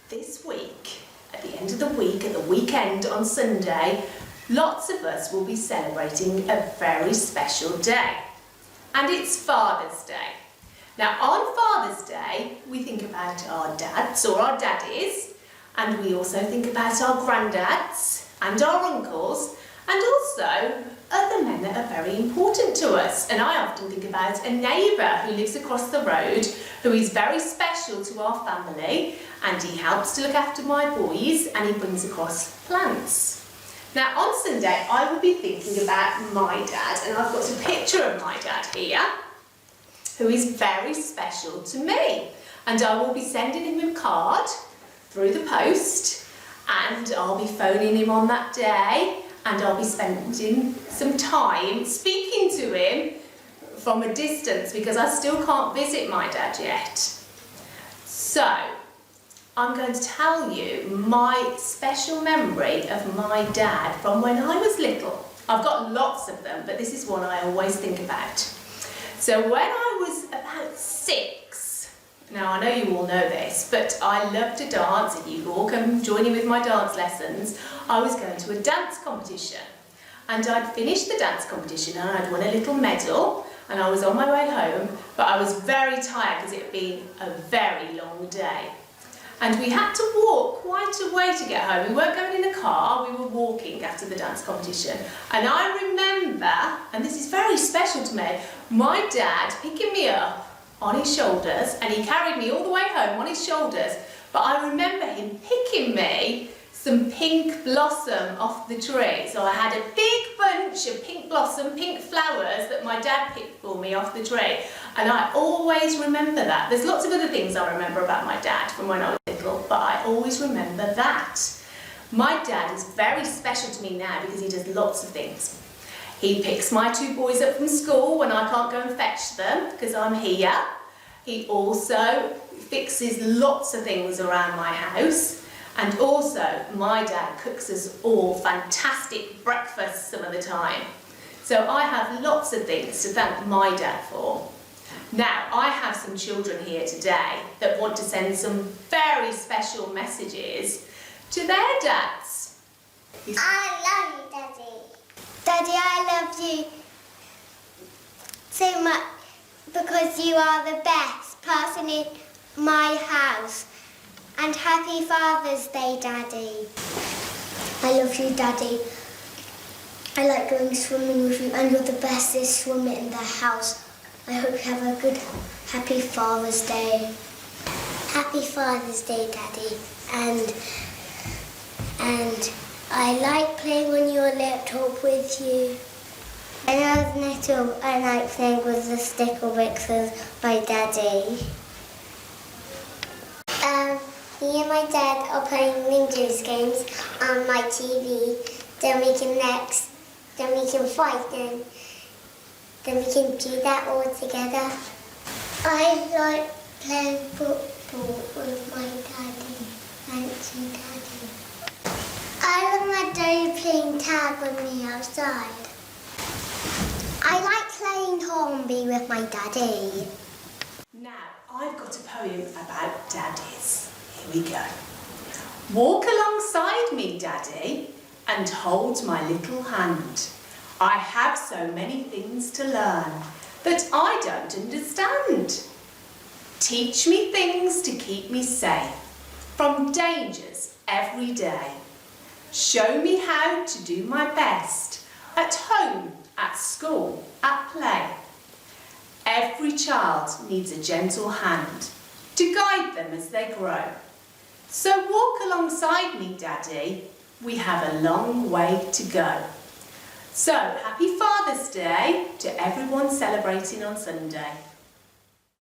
This week, at the end of the week, at the weekend on Sunday, lots of us will be celebrating a very special day. And it's Father's Day. Now on Father's Day, we think about our dads or our daddies, and we also think about our granddads and our uncles, and also other men that are very important to us. And I often think about a neighbour who lives across the road who is very special to our family, and he helps to look after my boys and he brings across plants. Now on Sunday I will be thinking about my dad, and I've got a picture of my dad here who is very special to me, and I will be sending him a card through the post, and I'll be phoning him on that day, and I'll be spending some time speaking to him from a distance because I still can't visit my dad yet. So I'm going to tell you my special memory of my dad from when I was little. I've got lots of them, but this is one I always think about. So when I was about 6, now I know you all know this, but I love to dance. If you all come join me with my dance lessons, I was going to a dance competition. And I'd finished the dance competition and I'd won a little medal, and I was on my way home, but I was very tired because it had been a very long day. And we had to walk quite a way to get home. We weren't going in a car, we were walking after the dance competition. And I remember, and this is very special to me, my dad picking me up on his shoulders, and he carried me all the way home on his shoulders, but I remember him picking me some pink blossom off the tree. So I had a big bunch of pink blossom, pink flowers that my dad picked for me off the tree. And I always remember that. There's lots of other things I remember about my dad from when I was little, but I always remember that. My dad is very special to me now because he does lots of things. He picks my 2 boys up from school when I can't go and fetch them because I'm here. He also fixes lots of things around my house. And also, my dad cooks us all fantastic breakfasts some of the time. So I have lots of things to thank my dad for. Now, I have some children here today that want to send some very special messages to their dads. I love you, Daddy. Daddy, I love you so much because you are the best person in my house. And happy Father's Day, Daddy. I love you, Daddy. I like going swimming with you, and you're the bestest swimmer in the house. I hope you have a good, happy Father's Day. Happy Father's Day, Daddy. And I like playing on your laptop with you. When I was little, I liked playing with the sticker bricks with my daddy. Me and my dad are playing Ninjas games on my TV. Then we can fight, then we can do that all together. I like playing football with my daddy. Thank you, Daddy. I love my daddy playing tag with me outside. I like playing Hornby with my daddy. Now, I've got a poem about daddies. Here we go. Walk alongside me, Daddy, and hold my little hand. I have so many things to learn that I don't understand. Teach me things to keep me safe from dangers every day. Show me how to do my best at home, at school, at play. Every child needs a gentle hand to guide them as they grow. So walk alongside me, Daddy. We have a long way to go. So happy Father's Day to everyone celebrating on Sunday.